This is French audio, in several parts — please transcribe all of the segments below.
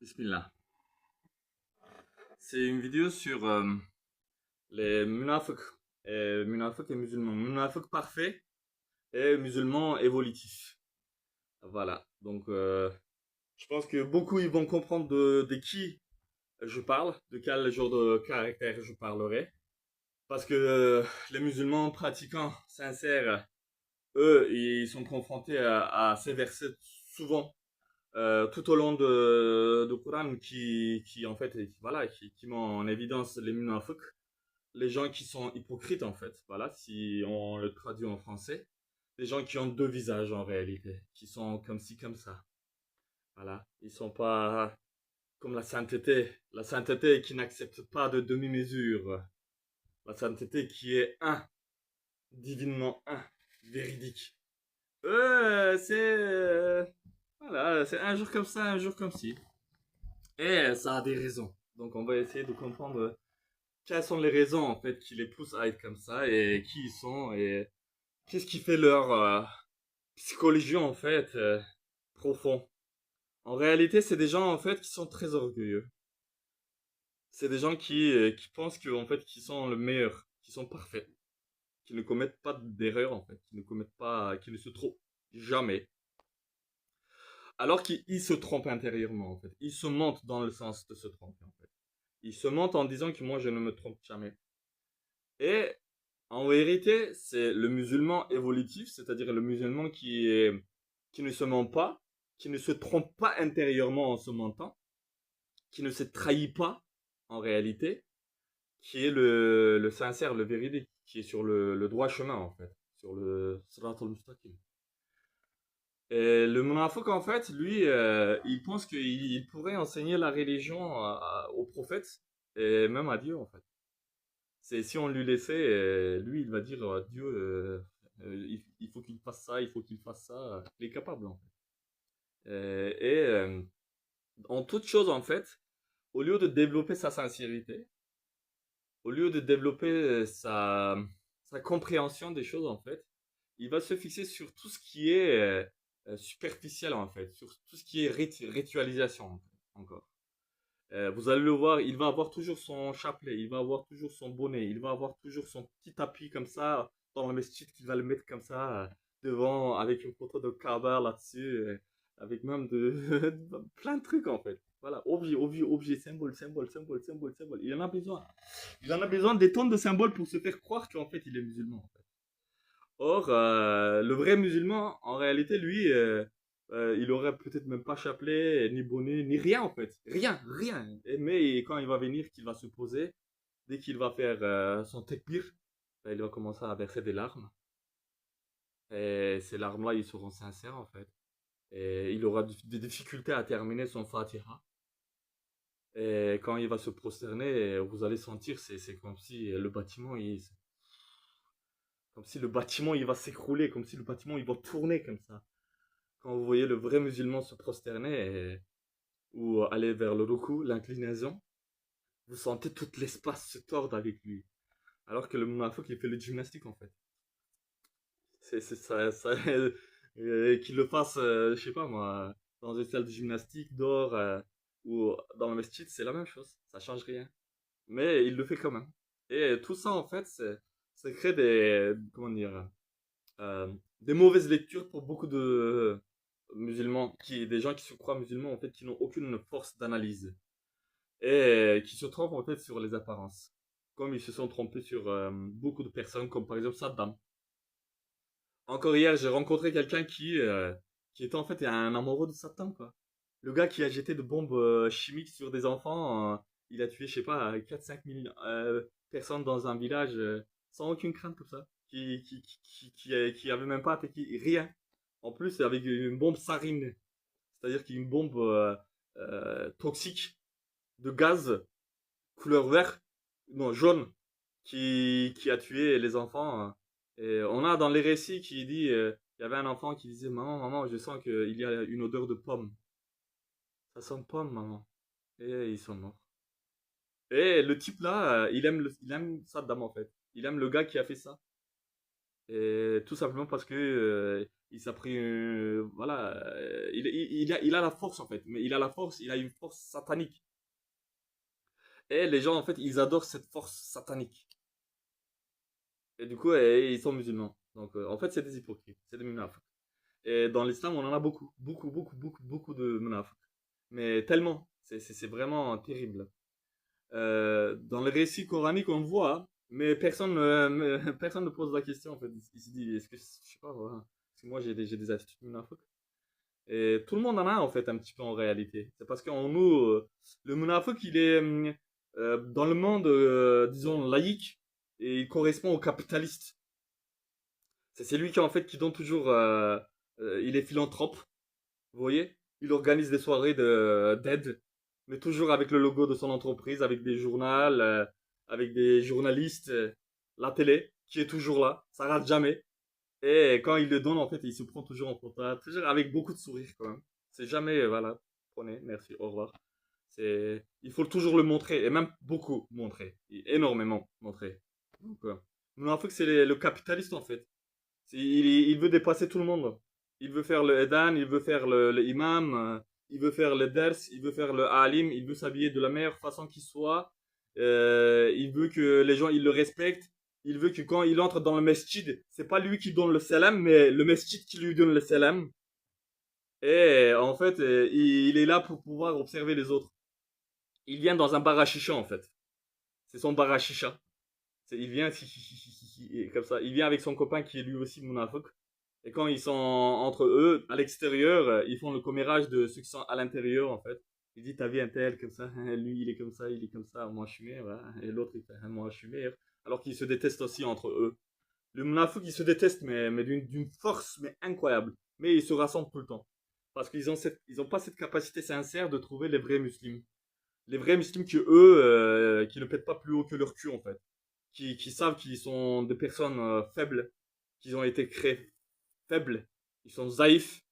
Bismillah. C'est une vidéo sur les munafiq et musulmans. Munafiq parfait et musulmans évolutifs. Voilà. Donc, je pense que beaucoup ils vont comprendre de qui je parle, de quel genre de caractère je parlerai. Parce que les musulmans pratiquants, sincères, eux, ils sont confrontés à ces versets souvent tout au long de Coran qui en fait, voilà, qui met en évidence les munafiq, les gens qui sont hypocrites en fait, voilà, si on le traduit en français, les gens qui ont deux visages en réalité, qui sont comme ci, comme ça, voilà, ils sont pas comme la sainteté qui n'accepte pas de demi-mesure, la sainteté qui est un, divinement un, véridique. Voilà, c'est un jour comme ça, un jour comme ci. Et ça a des raisons. Donc on va essayer de comprendre quelles sont les raisons en fait qui les poussent à être comme ça et qui ils sont et qu'est-ce qui fait leur psychologie en fait profond. En réalité, c'est des gens en fait qui sont très orgueilleux. C'est des gens qui pensent que en fait qui sont le meilleur, qui sont parfaits, qui ne commettent pas d'erreurs en fait, qui ne commettent pas, qui ne se trompent jamais. Alors qu'ils se trompent intérieurement en fait. Ils se mentent dans le sens de se tromper en fait. Ils se mentent en disant que moi je ne me trompe jamais. Et en vérité, c'est le musulman évolutif, c'est-à-dire le musulman qui ne se ment pas, qui ne se trompe pas intérieurement en se mentant, qui ne se trahit pas en réalité, qui est le sincère, le véridique, qui est sur le droit chemin en fait, sur le sirat al-mustaqim. Et le munafiq en fait, lui, il pense qu'il pourrait enseigner la religion aux prophètes et même à Dieu en fait. C'est si on lui laissait, lui, il va dire Dieu, il faut qu'il fasse ça, il faut qu'il fasse ça. Il est capable en fait. Et en toute chose en fait, au lieu de développer sa sincérité, au lieu de développer sa compréhension des choses en fait, il va se fixer sur tout ce qui est superficiel en fait, sur tout ce qui est ritualisation en fait, encore. Vous allez le voir, il va avoir toujours son chapelet, il va avoir toujours son bonnet, il va avoir toujours son petit tapis comme ça dans le mesjid qu'il va le mettre comme ça devant avec une photo de Kaaba là-dessus, avec même plein de trucs en fait. Voilà, objet, symbole, symbole, symbole, symbole, symbole. Il en a besoin. Il en a besoin des tonnes de symboles pour se faire croire qu'en fait il est musulman en fait. Or, le vrai musulman, en réalité, lui, il aurait peut-être même pas chapelet, ni bonnet, ni rien en fait. Rien, rien. Mais quand il va venir, qu'il va se poser, dès qu'il va faire son tekbir, ben, il va commencer à verser des larmes. Et ces larmes-là, ils seront sincères en fait. Et il aura des difficultés à terminer son Fatiha. Et quand il va se prosterner, vous allez sentir, c'est comme si le bâtiment, comme si le bâtiment, il va s'écrouler, comme si le bâtiment, il va tourner comme ça. Quand vous voyez le vrai musulman se prosterner ou aller vers le ruku, l'inclinaison, vous sentez tout l'espace se tordre avec lui. Alors que le munafiq, il fait le gymnastique en fait. C'est ça qu'il le fasse, je sais pas moi, dans une salle de gymnastique, dehors ou dans le mesjid, c'est la même chose. Ça change rien. Mais il le fait quand même. Et tout ça en fait, ça crée comment dire, des mauvaises lectures pour beaucoup de musulmans, des gens qui se croient musulmans en fait, qui n'ont aucune force d'analyse et qui se trompent en fait sur les apparences, comme ils se sont trompés sur beaucoup de personnes, comme par exemple Saddam. Encore hier, j'ai rencontré quelqu'un qui était en fait un amoureux de Saddam, quoi. Le gars qui a jeté de bombes chimiques sur des enfants, il a tué, je sais pas, 4-5 000 personnes dans un village sans aucune crainte comme ça, qui avait même pas attaqué, rien. En plus, avec une bombe sarine, c'est-à-dire qu'une bombe toxique de gaz couleur vert, non jaune, qui a tué les enfants. Et on a dans les récits qui dit, il y avait un enfant qui disait, maman, maman, je sens qu'il y a une odeur de pomme. Ça sent pomme, maman. Et ils sont morts. Et le type là, il aime Saddam en fait. Il aime le gars qui a fait ça. Et tout simplement parce que Il s'est pris, voilà, il a la force en fait, mais il a la force, il a une force satanique. Et les gens en fait, ils adorent cette force satanique. Et du coup, ils sont musulmans. Donc, en fait, c'est des hypocrites, c'est des munafiques. Et dans l'islam, on en a beaucoup, beaucoup, beaucoup, beaucoup, beaucoup de munafiques. Mais tellement, c'est vraiment terrible. Dans les récits coraniques, on le voit, hein, mais personne ne pose la question en fait. Il se dit, est-ce que, je sais pas, voilà. Parce que moi, j'ai des attitudes munafiques. Et tout le monde en a en fait un petit peu en réalité. C'est parce qu'en nous, le munafiq, il est dans le monde, disons, laïque, et il correspond au capitaliste. C'est lui qui en fait qui donne toujours, il est philanthrope, vous voyez? Il organise des soirées d'aide, mais toujours avec le logo de son entreprise, avec des journaux, avec des journalistes, la télé, qui est toujours là, ça rate jamais. Et quand il le donne, en fait, il se prend toujours en photo, toujours avec beaucoup de sourire quand même. C'est jamais, voilà, prenez, merci, au revoir. Il faut toujours le montrer, et même beaucoup montrer, et énormément montrer. Donc, mais en fait, c'est le capitaliste en fait. Il veut dépasser tout le monde. Il veut faire le Edan, il veut faire le imam, il veut faire le ders, il veut faire le alim, il veut s'habiller de la meilleure façon qu'il soit. Il veut que les gens ils le respectent. Il veut que quand il entre dans le mesjid, c'est pas lui qui donne le salam, mais le mesjid qui lui donne le salam. Et en fait, il est là pour pouvoir observer les autres. Il vient dans un bar à chicha en fait. C'est son bar à chicha. Il vient et comme ça. Il vient avec son copain qui est lui aussi munafik. Et quand ils sont entre eux, à l'extérieur, ils font le commérage de ceux qui sont à l'intérieur, en fait. Il dit, t'as vu un tel comme ça, lui il est comme ça, il est comme ça, moi je suis meilleur, voilà. Et l'autre il fait, moi je suis meilleur. Alors qu'ils se détestent aussi entre eux. Le munafik, ils se détestent, mais d'une force, mais incroyable. Mais ils se rassemblent tout le temps. Parce ils ont pas cette capacité sincère de trouver les vrais musulmans. Les vrais musulmans qui, eux, qui ne pètent pas plus haut que leur cul, en fait. Qui savent qu'ils sont des personnes faibles, qu'ils ont été créés faibles, ils sont zaïfs,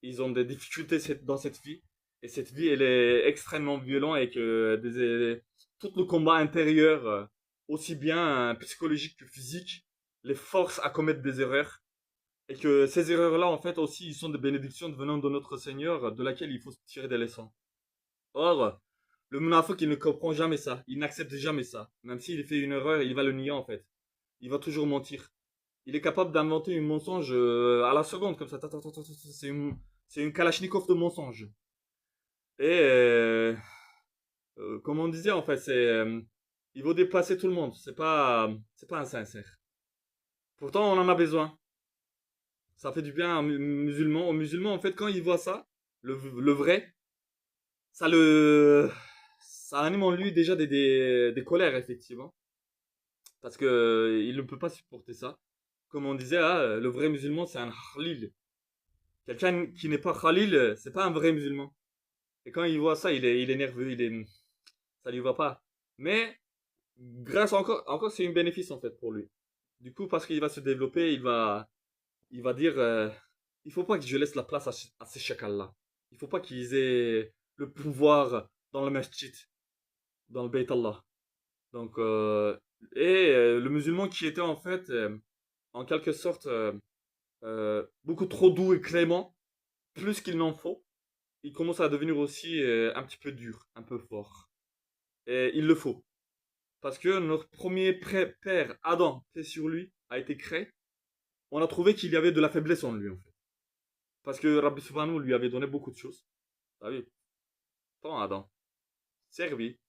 ils ont des difficultés dans cette vie. Et cette vie, elle est extrêmement violente et que tout le combat intérieur, aussi bien psychologique que physique, les force à commettre des erreurs. Et que ces erreurs-là, en fait, aussi, ils sont des bénédictions venant de notre Seigneur, de laquelle il faut tirer des leçons. Or, le munafik, il ne comprend jamais ça. Il n'accepte jamais ça. Même s'il fait une erreur, il va le nier, en fait. Il va toujours mentir. Il est capable d'inventer un mensonge à la seconde, comme ça. C'est une Kalachnikov de mensonge. Et comme on disait, en fait, il veut déplacer tout le monde. C'est pas insincère. Pourtant, on en a besoin. Ça fait du bien aux musulmans, en fait, quand ils voient ça, le vrai, ça ça anime en lui déjà des colères, effectivement. Parce que il ne peut pas supporter ça. Comme on disait, ah, le vrai musulman, c'est un khalil. Quelqu'un qui n'est pas khalil, c'est pas un vrai musulman. Et quand il voit ça, il est nerveux, ça lui va pas. Mais, grâce encore c'est un bénéfice en fait pour lui. Du coup, parce qu'il va se développer, il va dire, il faut pas que je laisse la place à ces chacals-là. Il faut pas qu'ils aient le pouvoir dans le masjid, dans le Bayt Allah. Donc, le musulman qui était en fait, en quelque sorte, beaucoup trop doux et clément, plus qu'il n'en faut, il commence à devenir aussi un petit peu dur, un peu fort. Et il le faut. Parce que notre premier père, Adam, fait sur lui, a été créé. On a trouvé qu'il y avait de la faiblesse en lui, en fait. Parce que Rabbi Subhanahu lui avait donné beaucoup de choses. T'as vu? Tant Adam. Servi.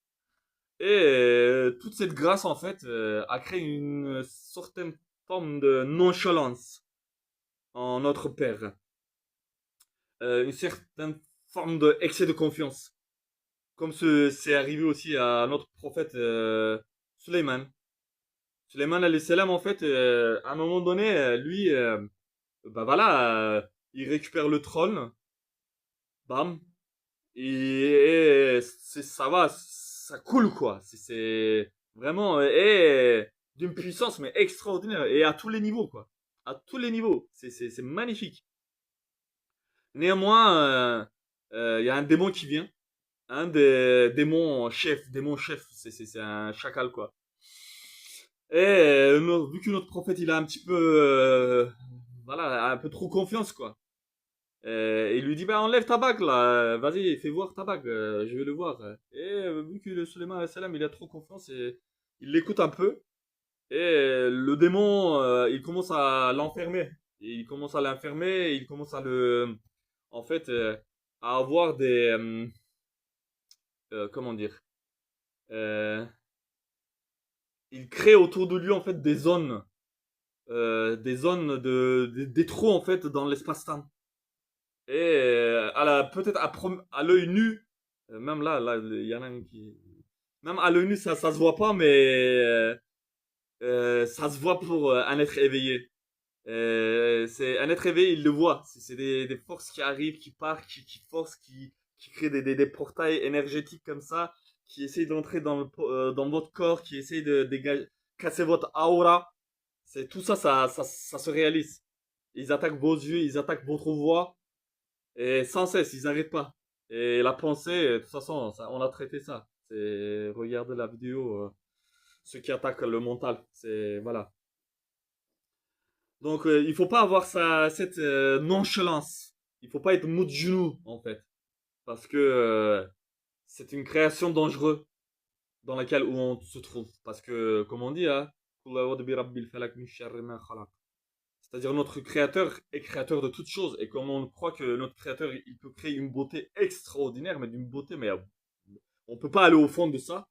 Et toute cette grâce, en fait, a créé une certaine forme de nonchalance en notre père. Une certaine forme d'excès de confiance. Comme c'est arrivé aussi à notre prophète Suleiman. Suleiman alayhi salam, en fait, à un moment donné, lui, bah voilà, il récupère le trône, bam, et ça va, ça coule quoi. C'est vraiment d'une puissance mais extraordinaire et à tous les niveaux quoi. À tous les niveaux, c'est magnifique. Néanmoins, il y a un démon qui vient, un des démons chef, c'est un chacal quoi. Et vu que notre prophète il a un petit peu voilà, un peu trop confiance, quoi. Il lui dit, bah, enlève ta bague, là. Vas-y, fais voir ta bague. Je veux le voir. Et vu que le Suleiman alayhi salam, il a trop confiance et il l'écoute un peu. Et le démon, il commence à l'enfermer. Il commence à l'enfermer. Il commence à en fait, à avoir comment dire, euh, il crée autour de lui, en fait, des zones des trous, en fait, dans l'espace-temps. Et peut-être à l'œil nu, même là, il y en a un qui, même à l'œil nu, ça se voit pas, mais ça se voit pour un être éveillé. C'est un être éveillé, il le voit. C'est des forces qui arrivent, qui partent, qui forcent, qui créent des portails énergétiques comme ça, qui essayent d'entrer dans votre corps, qui essayent de dégager, casser votre aura. C'est tout ça, ça se réalise. Ils attaquent vos yeux, ils attaquent votre voix, et sans cesse, ils n'arrêtent pas. Et la pensée, de toute façon, on a traité ça. C'est regarder la vidéo, ceux qui attaquent le mental. C'est voilà. Donc, il faut pas avoir cette nonchalance. Il faut pas être mou de genou, en fait. Parce que c'est une création dangereuse dans laquelle où on se trouve. Parce que, comme on dit, hein, c'est-à-dire notre créateur est créateur de toutes choses. Et comme on croit que notre créateur, il peut créer une beauté extraordinaire, mais d'une beauté, mais on peut pas aller au fond de ça.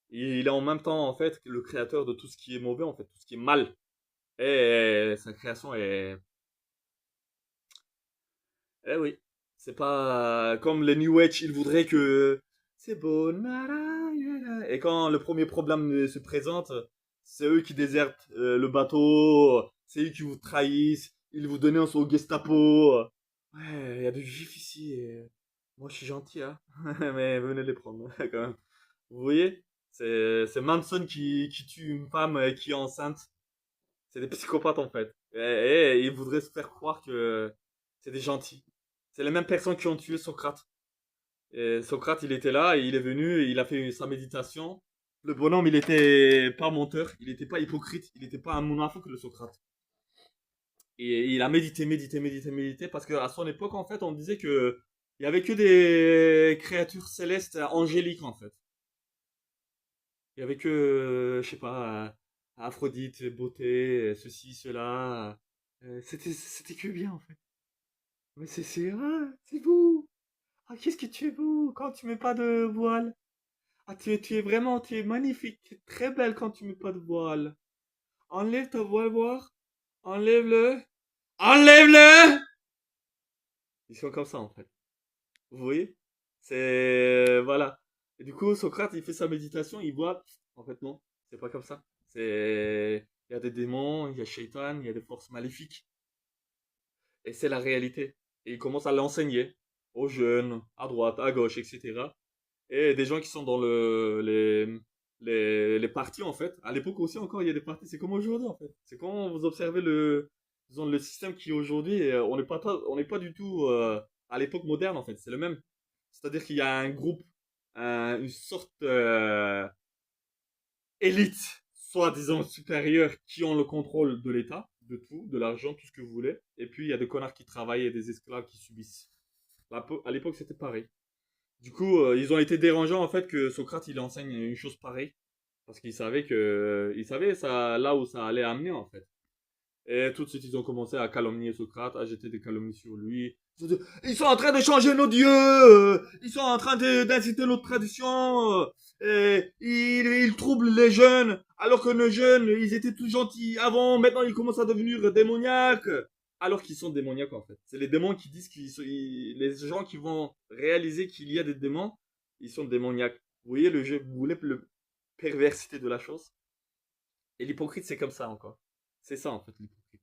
Il est en même temps, en fait, le créateur de tout ce qui est mauvais, en fait, tout ce qui est mal. Et sa création est Eh oui, c'est pas comme les New Age, ils voudraient que c'est beau. Et quand le premier problème se présente, c'est eux qui désertent le bateau, c'est eux qui vous trahissent, ils vous donnent au Gestapo. Ouais, il y a du juifs ici. Moi, je suis gentil, hein. Mais venez les prendre, quand même. Vous voyez? C'est Manson qui tue une femme qui est enceinte. C'est des psychopathes, en fait. Et ils voudraient se faire croire que c'est des gentils. C'est les mêmes personnes qui ont tué Socrate. Et Socrate, il était là, et il est venu, et il a fait sa méditation. Le bonhomme, il était pas menteur, il était pas hypocrite, il était pas un monafque, le Socrate. Et il a médité, parce qu'à son époque, en fait, on disait que il y avait que des créatures célestes angéliques, en fait. Il y avait que, je sais pas, Aphrodite, beauté, ceci, cela. C'était que bien, en fait. Mais c'est vous. Ah, qu'est-ce que tu es beau quand tu mets pas de voile. Ah, tu es magnifique, tu es très belle quand tu mets pas de voile. Enlève ta voile, voir. Enlève-le. Enlève-le! Ils sont comme ça, en fait. Vous voyez? Voilà. Et du coup, Socrate, il fait sa méditation, il voit. En fait, non, c'est pas comme ça. Il y a des démons, il y a Shaitan, il y a des forces maléfiques. Et c'est la réalité. Et il commence à l'enseigner aux jeunes, à droite, à gauche, etc. Et des gens qui sont dans les partis, en fait. À l'époque aussi, encore, il y a des partis. C'est comme aujourd'hui, en fait. C'est quand vous observez disons, le système qui est aujourd'hui, on n'est pas du tout à l'époque moderne, en fait. C'est le même. C'est-à-dire qu'il y a un groupe, une sorte élite, soi-disant supérieure, qui ont le contrôle de l'État, de tout, de l'argent, tout ce que vous voulez. Et puis, il y a des connards qui travaillent et des esclaves qui subissent. À l'époque, c'était pareil. Du coup, ils ont été dérangeants en fait que Socrate il enseigne une chose pareille parce qu'il savait il savait ça là où ça allait amener en fait. Et tout de suite ils ont commencé à calomnier Socrate, à jeter des calomnies sur lui. Ils sont en train de changer nos dieux, ils sont en train d'inciter notre tradition, et ils troublent les jeunes alors que nos jeunes ils étaient tout gentils avant, maintenant ils commencent à devenir démoniaques. Alors qu'ils sont démoniaques en fait. C'est les démons qui disent les gens qui vont réaliser qu'il y a des démons, ils sont démoniaques. Vous voyez le jeu, vous voulez le perversité de la chose. Et l'hypocrite c'est comme ça encore. C'est ça en fait l'hypocrite.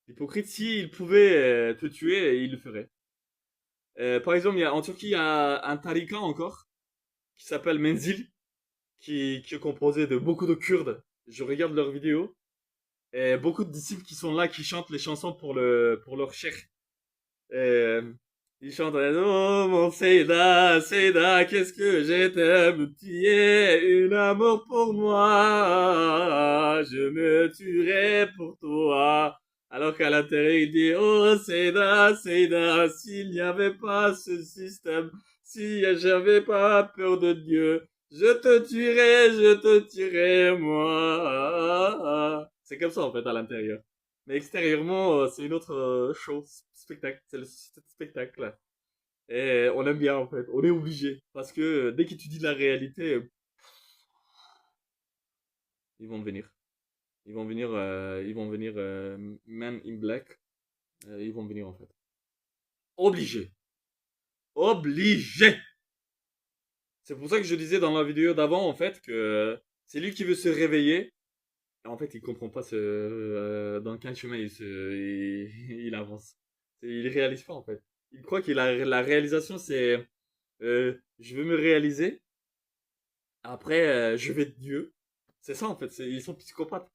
L'hypocrite s'il pouvait te tuer, il le ferait. Par exemple, en Turquie, il y a un tarika encore qui s'appelle Menzil, qui est composé de beaucoup de Kurdes. Je regarde leurs vidéos et beaucoup de disciples qui sont là, qui chantent les chansons pour leur cheikh. Euh, il chante oh mon Seyda, Seyda, qu'est-ce que je t'aime, tu es une amour pour moi, je me tuerai pour toi. Alors qu'à l'intérieur, il dit, oh, Seyda, s'il n'y avait pas ce système, si j'avais pas peur de Dieu, je te tuerais, moi. C'est comme ça, en fait, à l'intérieur. Mais extérieurement, c'est une autre show, spectacle, c'est le spectacle. Et on aime bien, en fait, on est obligé. Parce que dès que tu dis la réalité, ils vont venir. Ils vont venir, Men in Black. Ils vont venir, en fait. Obligé. Obligé. C'est pour ça que je disais dans la vidéo d'avant, en fait, que c'est lui qui veut se réveiller. Et en fait, il comprend pas dans quel chemin il avance. Il réalise pas, en fait. Il croit que la réalisation, c'est, je veux me réaliser. Après, je vais être Dieu. C'est ça, en fait. Ils sont psychopathes.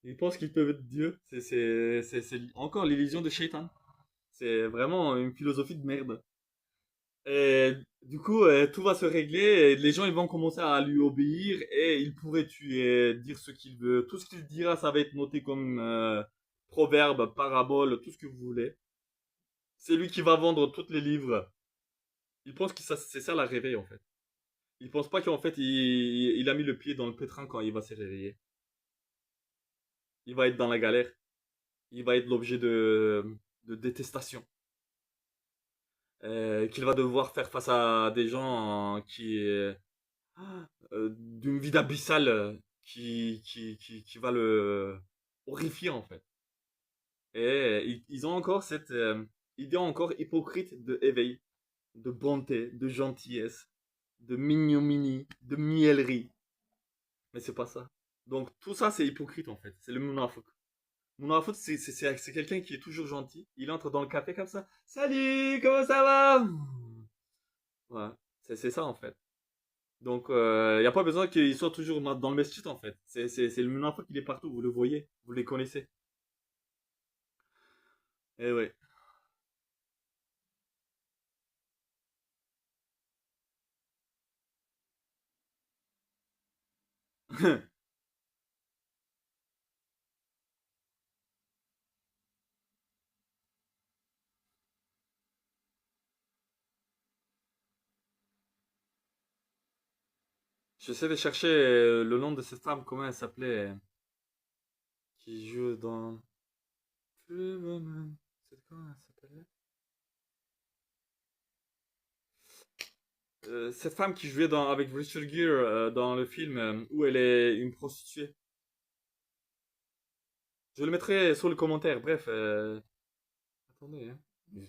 Ils pensent qu'ils peuvent être Dieu. C'est encore l'illusion de Shaitan. C'est vraiment une philosophie de merde. Et du coup, tout va se régler, et les gens ils vont commencer à lui obéir et il pourrait tuer, dire ce qu'il veut. Tout ce qu'il dira, ça va être noté comme proverbe, parabole, tout ce que vous voulez. C'est lui qui va vendre tous les livres. Il pense que c'est ça la réveil en fait. Il pense pas qu'en fait il a mis le pied dans le pétrin quand il va se réveiller. Il va être dans la galère. Il va être l'objet de détestation. Qu'il va devoir faire face à des gens d'une vie abyssale qui va le horrifier en fait. Et ils ont encore cette idée encore hypocrite de éveil, de bonté, de gentillesse, de mignonnerie, de mielerie. Mais c'est pas ça. Donc tout ça c'est hypocrite en fait. C'est le munafiq. Munafiq c'est quelqu'un qui est toujours gentil. Il entre dans le café comme ça. Salut, comment ça va? Ouais, c'est ça en fait. Donc, il n'y a pas besoin qu'il soit toujours dans le meschit, en fait. C'est le munafik, il est partout, vous le voyez, vous les connaissez. Eh ouais. J'essaie de chercher le nom de cette femme, comment elle s'appelait, qui joue dans... C'est comment elle s'appelait? Cette femme qui jouait avec Richard Gere dans le film où elle est une prostituée. Je le mettrai sur le commentaire, bref. Attendez, hein.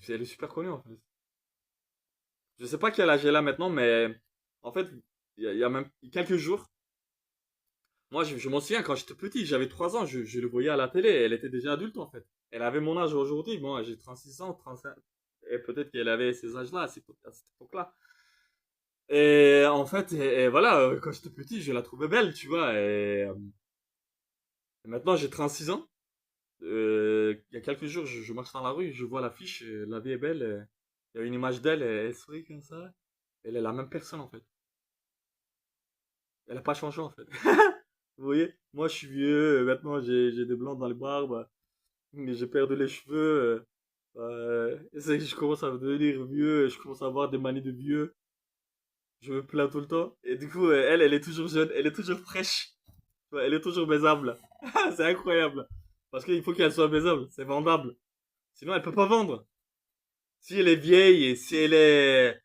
Elle est super connue en plus. Je sais pas quel âge elle a maintenant, mais en fait, il y a même quelques jours, moi je m'en souviens quand j'étais petit, j'avais 3 ans, je le voyais à la télé, elle était déjà adulte en fait. Elle avait mon âge aujourd'hui, moi j'ai 36 ans, 35, et peut-être qu'elle avait ces âges-là à cette époque-là. Et en fait, et voilà, quand j'étais petit, je la trouvais belle, tu vois, et maintenant j'ai 36 ans. Il y a quelques jours, je marche dans la rue, je vois l'affiche, la vie est belle, il y a une image d'elle, elle sourit comme ça. Elle est la même personne en fait. Elle a pas changé en fait. Vous voyez, moi je suis vieux, maintenant j'ai des blancs dans les barbes, j'ai perdu les cheveux, c'est que je commence à devenir vieux, je commence à avoir des manies de vieux, je me plains tout le temps, et du coup elle est toujours jeune, elle est toujours fraîche, tu vois, elle est toujours baisable. C'est incroyable, parce qu'il faut qu'elle soit baisable, c'est vendable, sinon elle peut pas vendre. Si elle est vieille et si elle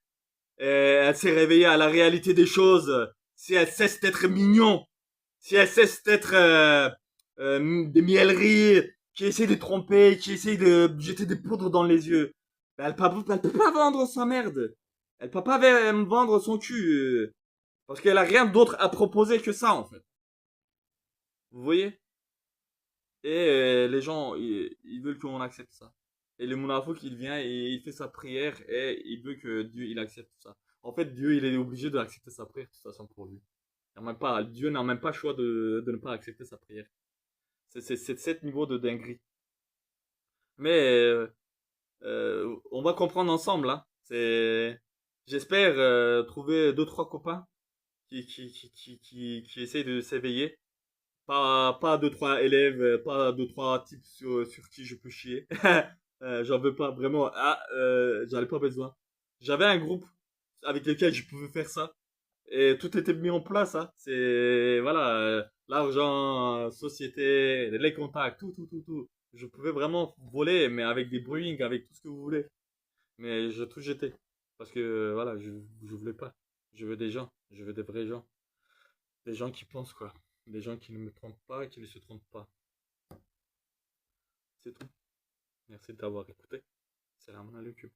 s'est réveillée à la réalité des choses, si elle cesse d'être mignon, si elle cesse d'être des mieleries, qui essaie de tromper, qui essaie de jeter des poudres dans les yeux, ben, elle peut pas vendre sa merde. Elle peut pas vendre son cul. Parce qu'elle a rien d'autre à proposer que ça, en fait. Vous voyez? Et les gens, ils veulent qu'on accepte ça. Et le Mounafou, il vient et il fait sa prière et il veut que Dieu, il accepte ça. En fait, Dieu, il est obligé d'accepter sa prière, de toute façon, pour lui. Dieu n'a même pas le choix de ne pas accepter sa prière. C'est de ce niveau de dinguerie. Mais on va comprendre ensemble, hein. J'espère trouver deux trois copains qui essayent de s'éveiller Pas deux, trois élèves, pas deux, trois types sur qui je peux chier. J'en veux pas, vraiment. Ah, j'en ai pas besoin. J'avais un groupe avec lequel je pouvais faire ça. Et tout était mis en place, hein. C'est, voilà, l'argent, société, les contacts, tout. Je pouvais vraiment voler, mais avec des bruits, avec tout ce que vous voulez. Mais je tout jeté. Parce que, voilà, je voulais pas. Je veux des gens. Je veux des vrais gens. Des gens qui pensent, quoi. Des gens qui ne me trompent pas et qui ne se trompent pas. C'est tout. Merci de t'avoir écouté. C'est la main à le cul.